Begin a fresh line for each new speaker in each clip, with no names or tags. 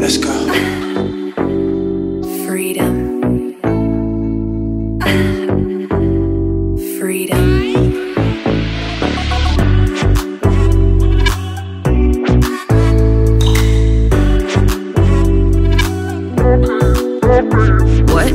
Let's go.
Freedom. Freedom. What?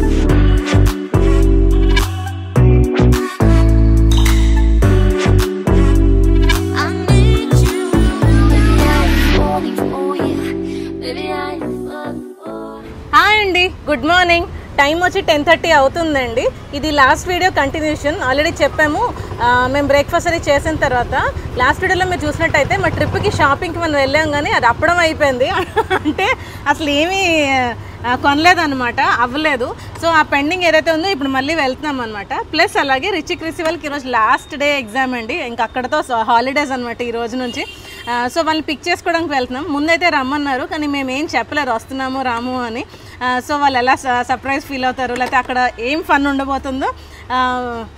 Hi అండి, good morning. Time వచ్చి 10:30 అవుతుందండి. ఇది లాస్ట్ వీడియో కంటిన్యూషన్. ఆల్రెడీ చెప్పాము, మేము బ్రేక్ఫాస్ట్ అది చేసిన తర్వాత లాస్ట్ వీడియోలో మీరు చూసినట్టయితే మా ట్రిప్కి షాపింగ్కి మనం వెళ్ళాం, కానీ అది అప్పడం అయిపోయింది. అంటే అసలు ఏమీ కొనలేదన్నమాట, అవ్వలేదు. సో ఆ పెండింగ్ ఏదైతే ఉందో ఇప్పుడు మళ్ళీ వెళ్తున్నాం అనమాట. ప్లస్ అలాగే రిచి క్రిసి వాళ్ళకి ఈరోజు లాస్ట్ డే ఎగ్జామ్ అండి, ఇంకా అక్కడతో హాలిడేస్ అనమాట ఈ రోజు నుంచి. సో వాళ్ళని పిక్ చేసుకోవడానికి వెళ్తున్నాం. ముందైతే రమ్మన్నారు, కానీ మేము ఏం చెప్పలేదు వస్తున్నాము రాము అని. సో వాళ్ళు ఎలా సర్ప్రైజ్ ఫీల్ అవుతారు, లేకపోతే అక్కడ ఏం ఫన్ ఉండబోతుందో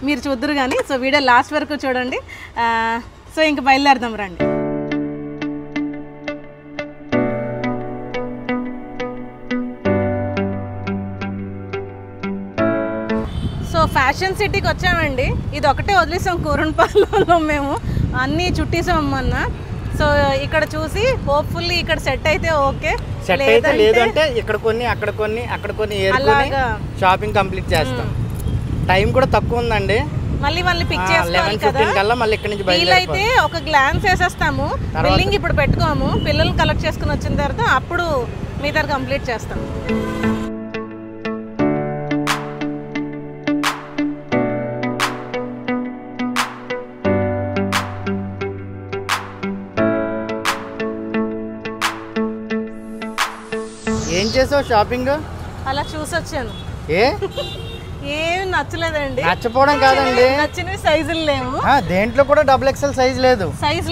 మీరు చూద్దరు కానీ. సో వీడియో లాస్ట్ వరకు చూడండి. సో ఇంక బయలుదేరదాం రండి. సో ఫ్యాషన్ సిటీకి వచ్చామండి. ఇది ఒకటే వదిలేసాం కూరన్పాలలో, మేము అన్నీ చుట్టేసాం అమ్మన్నా. సో ఇక్కడ చూసి హోప్ఫుల్లీ ఇక్కడ సెట్ అయితే ఓకే,
సెట్ అయితే లేదంటే ఇక్కడ కొన్ని అక్కడ కొన్ని అక్కడ కొన్ని ఏరుకొని షాపింగ్ కంప్లీట్ చేస్తాం. టైం కూడా తక్కువ ఉందండి,
మళ్ళీ వాళ్ళని పిక్ చేసుకోవాలి కదా.
మళ్ళీ ఇక్కడ నుంచి
వీలైతే ఒక గ్లాన్స్ వేసేస్తాము, బిల్లింగ్ ఇప్పుడు పెట్టుకోము. పిల్లలు కలెక్ట్ చేసుకుని వచ్చిన తర్వాత అప్పుడు మిగతా కంప్లీట్ చేస్తాం.
ఏం చేసావు షాపింగ్?
అలా చూసొచ్చాను. ఏం నచ్చలేదండి.
నచ్చపోవడం కాదండి,
నచ్చినవి సైజులు లేవు.
దేంట్లో కూడా XXL సైజ్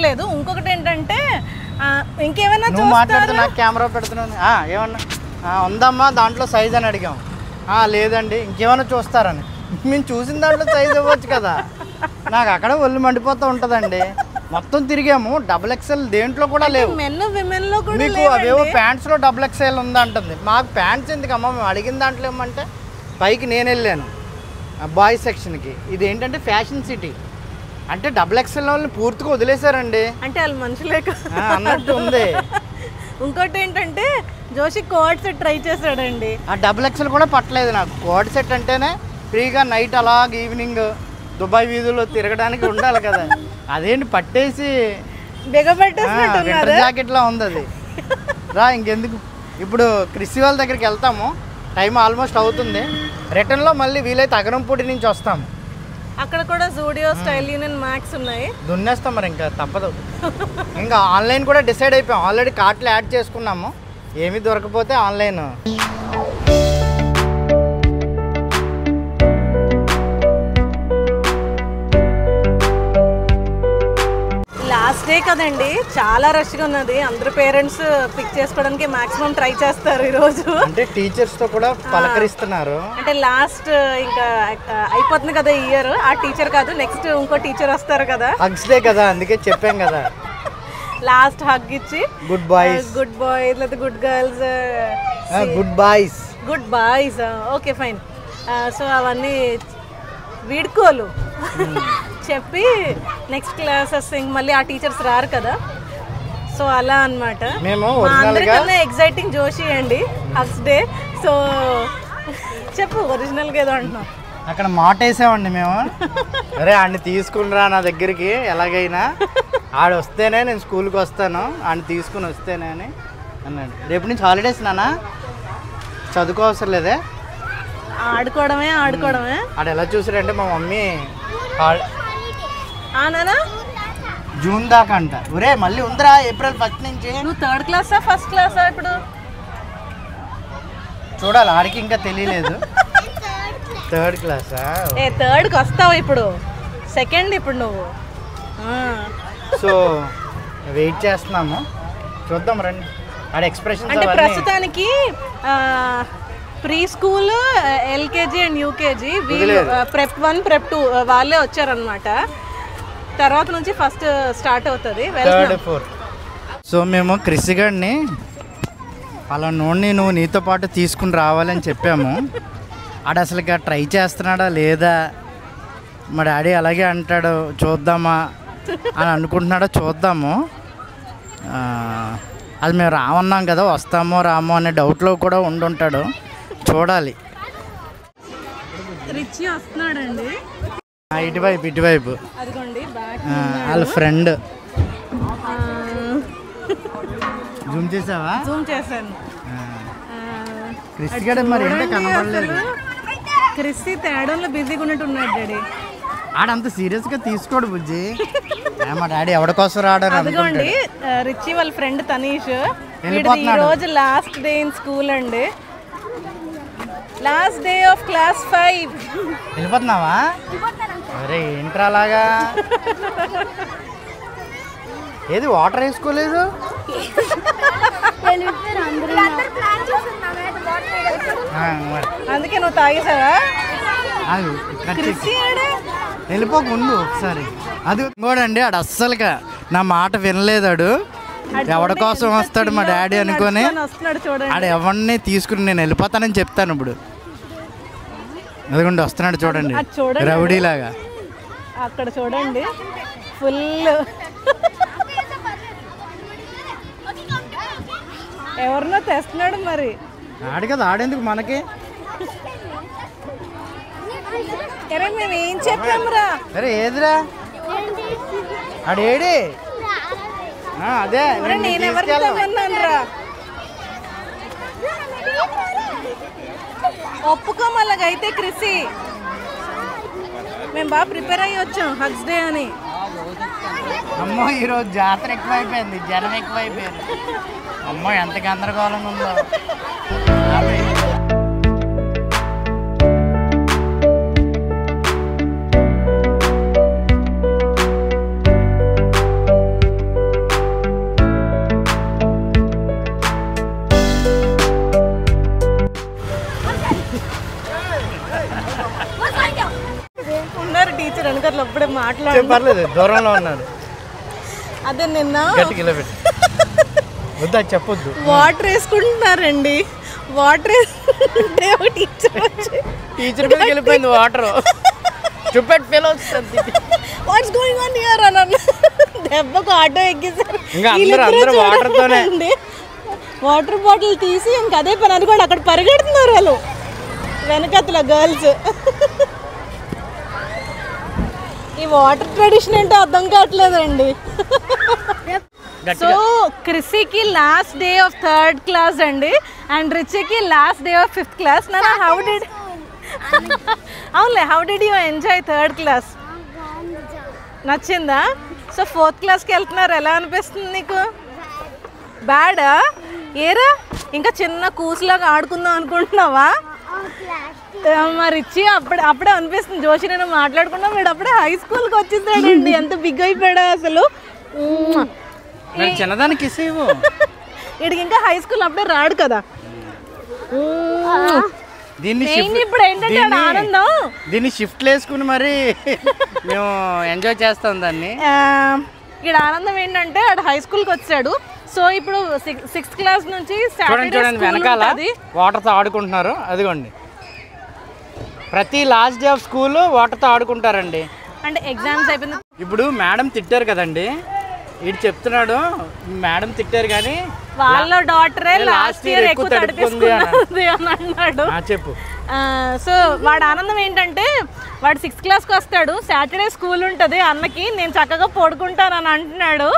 లేదు.
ఇంకొకటి ఏంటంటే ఇంకేమైనా
నువ్వు మాట్లాడుతున్నా, నాకు కెమెరా పెడుతున్నాను. ఏమన్నా ఉందమ్మా దాంట్లో సైజ్ అని అడిగాం. లేదండి ఇంకేమైనా చూస్తారని. మేము చూసిన దాంట్లో సైజ్ ఇవ్వచ్చు కదా. నాకు అక్కడ ఒళ్ళు మండిపోతూ ఉంటుందండి. మొత్తం తిరిగాము, XXL దేంట్లో కూడా లేవు. మీకు అవేవో ప్యాంట్స్లో XXL ఉందంటుంది. మాకు ప్యాంట్స్ ఎందుకమ్మా, మేము అడిగిన దాంట్లో ఏమంటే పైకి నేను వెళ్ళాను బాయ్స్ సెక్షన్కి. ఇది ఏంటంటే ఫ్యాషన్ సిటీ అంటే XXL వాళ్ళని పూర్తిగా వదిలేశారండి.
అంటే వాళ్ళు మనుషులే
అన్నట్టు ఉంది.
ఇంకోటి ఏంటంటే జోషి కోడ్ సెట్ ట్రై చేశాడండి.
XXL కూడా పట్టలేదు నాకు. కోడ్ సెట్ అంటేనే ఫ్రీగా నైట్ అలాగ ఈవినింగ్ దుబాయ్ వీధుల్లో తిరగడానికి ఉండాలి కదా. అదేంటి పట్టేసి
బిగబెట్టేసినట్టు
జాకెట్లా ఉంది అది. రా ఇంకెందుకు, ఇప్పుడు క్రిసి వాళ్ళ దగ్గరికి వెళ్తాము. టైం ఆల్మోస్ట్ అవుతుంది. రిటర్న్లో మళ్ళీ వీలైతే అగరంపూడి నుంచి వస్తాము.
అక్కడ కూడా జూడియో, స్టైల్ యూనియన్, మ్యాక్స్ ఉన్నాయి.
దున్నేస్తాం మరి, ఇంకా తప్పదు. ఇంకా ఆన్లైన్ కూడా డిసైడ్ అయిపోయాం. ఆల్రెడీ కార్ట్లో యాడ్ చేసుకున్నాము. ఏమీ దొరకపోతే ఆన్లైన్.
లాస్ట్ డే కదండి, చాలా రష్గా ఉన్నది. అందరు పేరెంట్స్ పిక్ చేసుకోవడానికి మాక్సిమం ట్రై చేస్తారు ఈరోజు.
అంటే టీచర్స్ తో కూడా పలకరిస్తున్నారు.
అంటే లాస్ట్ ఇంకా అయిపోతుంది కదా ఈ ఇయర్. ఆ టీచర్ కాదు, నెక్స్ట్ ఇంకో టీచర్ వస్తారు కదా.
హగ్స్ డే కదా, అందుకే చెప్పాం కదా.
లాస్ట్ హగ్ ఇచ్చి
గుడ్ బాయ్స్,
గుడ్ బాయ్స్ లేదా good girls, good boys, okay fine. So అవన్నీ వీడ్కోలు చెప్పి నెక్స్ట్ క్లాసెస్ మళ్ళీ ఆ టీచర్స్ రారు కదా. సో అలా అనమాట. అందరికన్నా ఎగ్జైటింగ్ జోషి అండి హగ్స్ డే. సో చెప్పు, ఒరిజినల్గా ఏదో అంటున్నాం.
అక్కడ మాట వేసామండి మేము. అరే ఆడిని తీసుకునిరా నా దగ్గరికి, ఎలాగైనా ఆడు వస్తేనే నేను స్కూల్కి వస్తాను, ఆడిని తీసుకుని వస్తేనే అని అన్నాడు. రేపు నుంచి హాలిడేస్ నానా, చదువుకోవసరం లేదే,
ఆడుకోవడమే.
ఆడు ఎలా చూసాడంటే మా మమ్మీ జూన్ దాకా అంట. ఒరే మళ్ళీ ఉందిరా ఏప్రిల్ 1 నుంచి.
నువ్వు థర్డ్ క్లాసా ఫస్ట్ క్లాసా ఇప్పుడు?
చూడాలి, ఆడికి ఇంకా తెలియలేదు. థర్డ్ క్లాసా?
థర్డ్కి వస్తావు ఇప్పుడు, సెకండ్ ఇప్పుడు నువ్వు.
సో వెయిట్ చేస్తున్నాము, చూద్దాం రండి. ఆడ ఎక్స్ప్రెషన్
అంటే ప్రస్తుతానికి pre school LKG and UKG వీళ్ళు ప్రెప్ 1 ప్రెప్ 2 వాళ్ళే వచ్చారనమాట. తర్వాత నుంచి ఫస్ట్ స్టార్ట్ అవుతుంది.
సో మేము క్రిసిగడ్ని అలా నోడిని నువ్వు నీతో పాటు తీసుకుని రావాలని చెప్పాము. ఆడు అసలు ట్రై చేస్తున్నాడా లేదా, మా డాడీ అలాగే అంటాడు చూద్దామా అని అనుకుంటున్నాడో చూద్దాము. అది మేము రామన్నాం కదా, వస్తామో రామో అనే డౌట్లో కూడా ఉండుంటాడు, చూడాలి.
రిచి వస్తున్నాడండి
ఇటువైపు వాళ్ళ ఫ్రెండ్. జూమ్ చేసావా?
జూమ్ చేశాను.
క్రిస్టి గడ మరి ఏంటో కనబడలేదు.
క్రిస్టి తేడంలో బిజీగా ఉన్నట్టు ఉన్నాడు డాడీ.
ఆడంత సీరియస్గా తీసుకోడు బుజ్జి. మా డాడీ ఎవరి కోసం రావడం.
అదిగోండి రిచి వాళ్ళ ఫ్రెండ్ తనీష్. ఈ రోజు లాస్ట్ డే ఇన్ స్కూల్ అండి, లాస్ట్ డే ఆఫ్ క్లాస్ 5.
వెళ్ళిపోతున్నావా? అరే ఏంట్రా అలాగా, ఏది వాటర్ వేసుకోలేదు?
అందుకే నువ్వు తాగేసావా?
వెళ్ళిపోకుండు ఒకసారి. అది ఇంకోడండి, ఆడు అస్సలుగా నా మాట వినలేదాడు. ఎవడి కోసం వస్తాడు మా డాడీ అనుకొని ఆడు ఎవరిని తీసుకుని నేను వెళ్ళిపోతానని చెప్తాను. ఇప్పుడు అదిగోండి వస్తున్నాడు చూడండి, రౌడీలాగా.
అక్కడ చూడండి ఫుల్. ఎవరినో తెస్తున్నాడు మరి.
ఆడు కదా, ఆడేందుకు మనకి.
అరే మేము ఏం చెప్పామురా?
అరే ఏదిరా ఆడేడి? అదే
నేను ఎవరితో విన్నానురా. ఒప్పుకోం అలాగైతే క్రిసి. మేము బాగా ప్రిపేర్ అయ్యి వచ్చాం హగ్స్ డే అని.
అమ్మో ఈరోజు జాతర ఎక్కువైపోయింది, జనం ఎక్కువైపోయింది. అమ్మో ఎంత గందరగోళంగా ఉందో.
ఉన్నారు టీచర్ వెనకట్లు అప్పుడే మాట్లాడు.
పర్లేదు దూరంలో ఉన్నాడు.
అదే నిన్న
వద్దా చెప్పొద్దు.
వాటర్ వేసుకుంటున్నారండి. వాటర్
టీచర్ మీద వెళ్ళిపోయింది వాటర్. చూపెట్ ఫెయిల్ అవుతుంది.
వాట్స్ గోయింగ్ ఆన్ హియర్ అన్న దెబ్బకు ఆటో ఎక్కించారు.
అందరూ వాటర్ తోనే.
వాటర్ బాటిల్ తీసి ఇంక అదే పని అనుకోండి, అక్కడ పరిగెడుతున్నారు వాళ్ళు వెనకతల గర్ల్స్. ఈ వాటర్ ట్రెడిషన్ ఏంటో అర్థం కావట్లేదండి. సో క్రిసికి last day of 3rd class అండి, అండ్ రిచికి last day of 5th class. నా హౌ డిడ్ అవునులే, how did you enjoy 3rd class? నచ్చిందా? సో 4th క్లాస్కి వెళ్తున్నారు, ఎలా అనిపిస్తుంది నీకు? బ్యాడా? ఏరా ఇంకా చిన్న కూసులాగా ఆడుకుందాం అనుకుంటున్నావా? మరి ఇచ్చి అప్పుడే అనిపిస్తుంది. జోషి నేను మాట్లాడుకున్నాం, వీడు అప్పుడే హై స్కూల్కి వచ్చేసాడండి. ఎంత బిగ్ అయిపోయాడా అసలు.
చిన్నదానికి
వీడికి ఇంకా హై స్కూల్ అప్పుడే రాడు కదా. ఇప్పుడు ఏంటంటే ఆనందం,
దీన్ని షిఫ్ట్ వేసుకుని మరి మేము ఎంజాయ్ చేస్తాం దాన్ని.
ఇక్కడ ఆనందం ఏంటంటే ఆడు హై స్కూల్కి వచ్చాడు. సో ఇప్పుడు 6th క్లాస్ నుంచి
వెనకాల వాటర్తో ఆడుకుంటున్నారు. అదిగోండి ప్రతి లాస్ట్ డే ఆఫ్ స్కూల్ వాటర్తో ఆడుకుంటారండి.
అంటే ఎగ్జామ్స్ అయిపోయింది.
ఇప్పుడు మేడం తిట్టారు కదండి, ఇటు చెప్తున్నాడు మేడం తిట్టారు కానీ
వాళ్ళ డాటరే లాస్ట్ ఇయర్ ఎక్కువ తడిపిస్తుంది అని అన్నాడు.
చెప్పు.
సో వాడు ఆనందం ఏంటంటే వాడు 6th క్లాస్కి వస్తాడు, సాటర్డే స్కూల్ ఉంటుంది అన్నకి, నేను చక్కగా పడుకుంటాను అని అంటున్నాడు.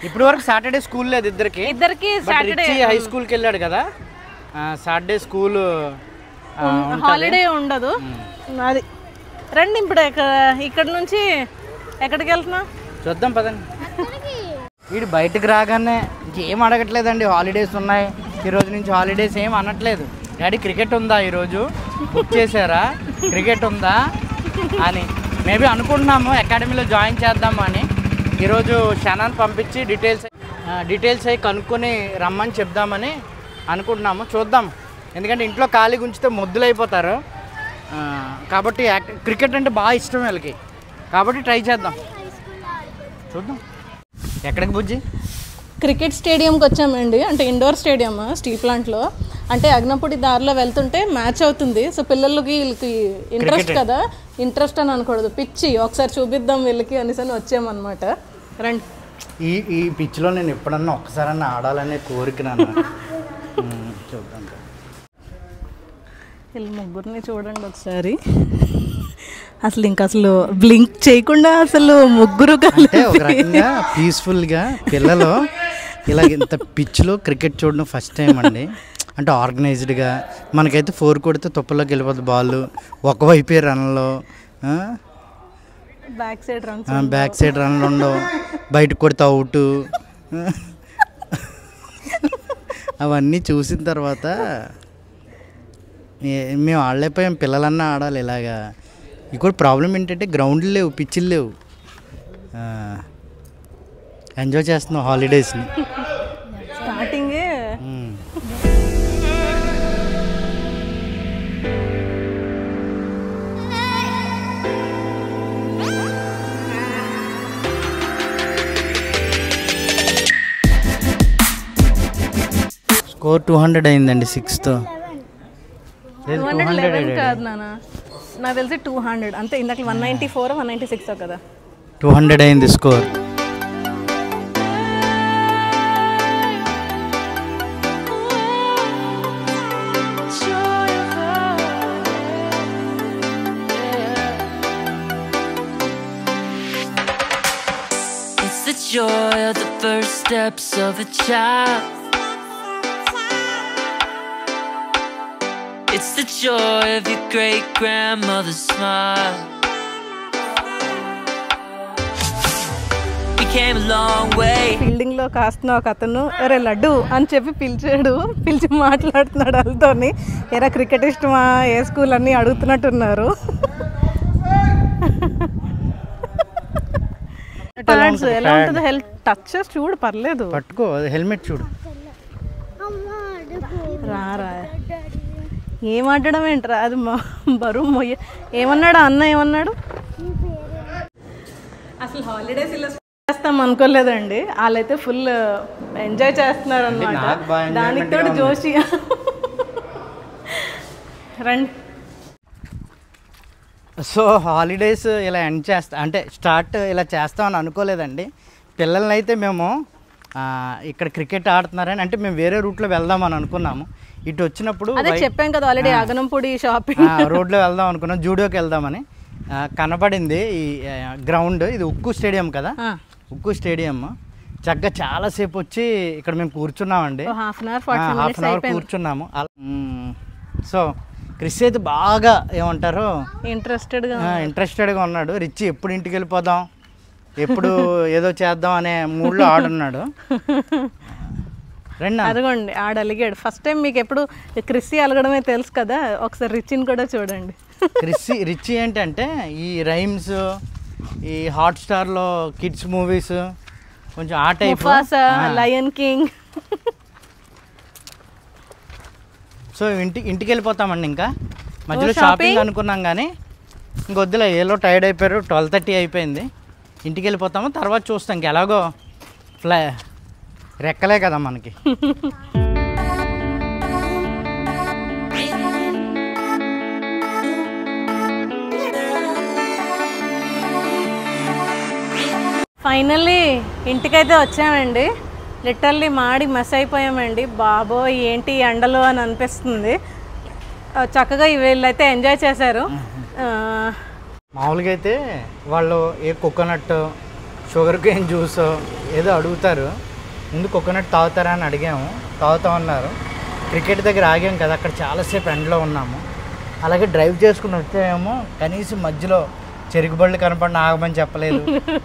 ఇప్పుడు వరకు సాటర్డే స్కూల్ లేదు ఇద్దరికి. సాటర్డే హై స్కూల్కి వెళ్ళాడు కదా, సాటర్డే స్కూల్
హాలిడే ఉండదు. అది రండి ఇప్పుడు ఇక్కడ నుంచి ఎక్కడికి వెళ్తున్నా
చూద్దాం పదండి. వీడు బయటకు రాగానే ఇంకేం అడగట్లేదండి, హాలిడేస్ ఉన్నాయి ఈరోజు నుంచి, హాలిడేస్ ఏం అనట్లేదు. డాడీ క్రికెట్ ఉందా ఈరోజు, బుక్ చేశారా, క్రికెట్ ఉందా అని మేబీ అనుకుంటున్నాము. అకాడమీలో జాయిన్ చేద్దాము అని ఈరోజు షనాన్ పంపించి డీటెయిల్స్ అవి కనుక్కొని రమ్మని చెప్దామని అనుకుంటున్నాము. చూద్దాం ఎందుకంటే ఇంట్లో ఖాళీగా ఉంచితే మొద్దులు అయిపోతారు. కాబట్టి క్రికెట్ అంటే బాగా ఇష్టం వీళ్ళకి, కాబట్టి ట్రై చేద్దాం, చూద్దాం. ఎక్కడికి బుజ్జి?
క్రికెట్ స్టేడియంకి వచ్చామండి, అంటే ఇండోర్ స్టేడియం స్టీల్ ప్లాంట్లో. అంటే అగ్నపుడి దారిలో వెళ్తుంటే మ్యాచ్ అవుతుంది. సో పిల్లలకి వీళ్ళకి ఇంట్రెస్ట్ కదా, ఇంట్రెస్ట్ అని అనకూడదు, పిచ్చి, ఒకసారి చూపిద్దాం వీళ్ళకి అనేసి వచ్చామన్నమాట. రండి.
ఈ పిచ్చిలో నేను ఎప్పుడన్నా ఒక్కసారన్నా ఆడాలనే కోరిక నాన్న. చూద్దాం.
వీళ్ళు ముగ్గురిని చూడండి ఒకసారి. అసలు బ్లింక్ చేయకుండా అసలు ముగ్గురు
రకంగా పీస్ఫుల్గా పిల్లలు ఇలా ఇంత పిచ్లో క్రికెట్ చూడడం ఫస్ట్ టైం అండి. అంటే ఆర్గనైజ్డ్గా మనకైతే 4 కొడితే తుప్పల్లోకి వెళ్ళిపోతుంది బాల్, ఒకవైపే రన్లో, బ్యాక్ సైడ్ రన్లు ఉండవు, బయటకు కొడితే అవుట్. అవన్నీ చూసిన తర్వాత మేము ఆడలేకపోయాం, పిల్లలన్నా ఆడాలి ఇలాగా. ఇంకోటి ప్రాబ్లం ఏంటంటే గ్రౌండ్లు లేవు, పిచ్చిలు లేవు. ఎంజాయ్ చేస్తున్నాం హాలిడేస్ని.
స్టార్టింగే
స్కోర్ 200 అయిందండి 6తో.
211 కాదు నాన్న, నాకు తెలిసి 200 అంతే. ఇందాక 194 196 కదా,
200 అయింది score.
It's the joy of the first steps of a child. It's the joy of your great-grandmother's smile. We came a long way.
Fielding లో కాస్తున్న ఒక అతను అరే లడ్డు అని చెప్పి పిలిచి మాట్లాడుతున్నాడు వాళ్ళతోని. ఎరా క్రికెట్ ఇష్టమా, ఏ స్కూల్ అని అడుగుతున్నట్టున్నారు. ఎలా ఉంటుంది హెల్త్ టచ్ చూడు, పర్లేదు,
పట్టుకో, హెల్మెట్ చూడు.
రా ఏమాడడం ఏంట్రా, అది బరువు మొయ్య. ఏమన్నాడు అన్న, ఏమన్నాడు? అసలు హాలిడేస్ ఇలా చేస్తాం అనుకోలేదండి. వాళ్ళైతే ఫుల్ ఎంజాయ్ చేస్తున్నారు అన్నమాట. దానికి తోడు జోషి. రండి.
సో హాలిడేస్ ఇలా ఎండ్ అంటే స్టార్ట్ ఇలా చేస్తామని అనుకోలేదండి. పిల్లల్ని అయితే మేము ఇక్కడ క్రికెట్ ఆడుతున్నారని, అంటే మేము వేరే రూట్లో వెళ్దామని అనుకున్నాము. ఇటు వచ్చినప్పుడు
అదే చెప్పాం కదా ఆల్రెడీ, అగనంపూడి షాపింగ్
రోడ్లో వెళ్దాం అనుకున్నాం, జూడియోకి వెళ్దామని. కనబడింది ఈ గ్రౌండ్. ఇది ఉక్కు స్టేడియం కదా, ఉక్కు స్టేడియం. చక్కగా చాలాసేపు వచ్చి ఇక్కడ మేము కూర్చున్నామండి,
హాఫ్ అన్ అవర్
కూర్చున్నాము. సో క్రిస్ అయితే బాగా ఏమంటారు ఇంట్రెస్టెడ్గా ఉన్నాడు. రిచ్ ఎప్పుడు ఇంటికి వెళ్ళిపోదాం, ఎప్పుడు ఏదో చేద్దాం అనే మూడ్లో ఆడున్నాడు.
అదిగోండి ఆడ అలిగాడు ఫస్ట్ టైం. మీకు ఎప్పుడు క్రిస్సీ అలగడమే తెలుసు కదా, ఒకసారి రిచ్చిని కూడా చూడండి.
రిచ్ ఏంటంటే ఈ రైమ్స్, ఈ హాట్స్టార్లో కిడ్స్ మూవీస్ కొంచెం ఆ టైప్,
లయన్ కింగ్.
సో ఇంటికి వెళ్ళిపోతామండి. ఇంకా మధ్యలో షాపింగ్ అనుకున్నాం కానీ ఇంకొద్దులే, ఏలో టైర్డ్ అయిపోయారు, 12:30 అయిపోయింది. ఇంటికి వెళ్ళిపోతాము, తర్వాత చూస్తాం. ఇంక ఎలాగో రెక్కలే కదా మనకి.
ఫైనల్లీ ఇంటికైతే వచ్చామండి. లిటరల్లీ మాడి మెస్ అయిపోయామండి. బాబోయ్ ఏంటి ఎండలు అని అనిపిస్తుంది. చక్కగా వీళ్ళైతే ఎంజాయ్ చేశారు.
మామూలుగా అయితే వాళ్ళు ఏ కోకోనట్, షుగర్ కేన్ జ్యూస్ ఏదో అడుగుతారు. ముందు కోకోనట్ తాగుతారా అని అడిగాము, తాగుతామన్నారు. క్రికెట్ దగ్గర ఆగాం కదా, అక్కడ చాలాసేపు ఎండలో ఉన్నాము. అలాగే డ్రైవ్ చేసుకుని వచ్చామేమో, కనీసం మధ్యలో చెరుకు బళ్ళు కనపడిన ఆగమని చెప్పలేదు,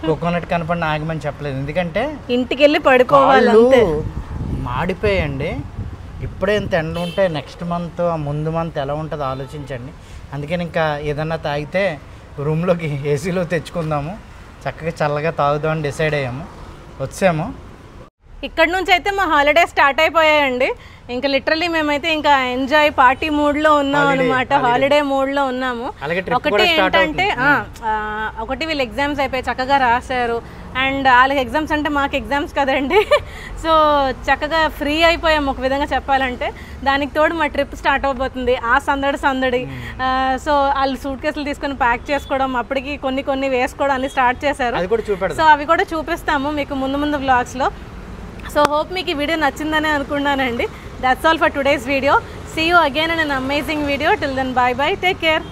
కోకోనట్ కనపడిన ఆగమని చెప్పలేదు. ఎందుకంటే
ఇంటికి వెళ్ళి పడుకోవాలి,
మాడిపోయండి. ఇప్పుడే ఇంత ఎండ ఉంటే నెక్స్ట్ మంత్, ముందు మంత్ ఎలా ఉంటుందో ఆలోచించండి. అందుకని ఇంకా ఏదన్నా తాగితే రూమ్లోకి ఏసీలో తెచ్చుకుందాము, చక్కగా చల్లగా తాగుదామని డిసైడ్ అయ్యాము. వచ్చాము.
ఇక్కడ నుంచి అయితే మా హాలిడే స్టార్ట్ అయిపోయాయండి. ఇంకా లిటరలీ మేమైతే ఇంకా ఎంజాయ్ పార్టీ మూడ్లో ఉన్నాం అనమాట, హాలిడే మూడ్లో ఉన్నాము. ఒకటి ఏంటంటే ఒకటి వీళ్ళు ఎగ్జామ్స్ అయిపోయి చక్కగా రాశారు, అండ్ వాళ్ళకి ఎగ్జామ్స్ అంటే మాకు ఎగ్జామ్స్ కదండి. సో చక్కగా ఫ్రీ అయిపోయాం ఒక విధంగా చెప్పాలంటే. దానికి తోడు మా ట్రిప్ స్టార్ట్ అవబోతుంది, ఆ సందడి. సో వాళ్ళు సూట్ కేసులు తీసుకొని ప్యాక్ చేసుకోవడం, అప్పటికి కొన్ని వేసుకోవడం అన్ని స్టార్ట్ చేశారు. సో అవి కూడా చూపిస్తాము మీకు ముందు వ్లాగ్స్లో. సో హోప్ మీకు ఈ వీడియో నచ్చిందని అనుకున్నానండి. That's all for today's video. See you again in an amazing video. Till then bye bye, take care.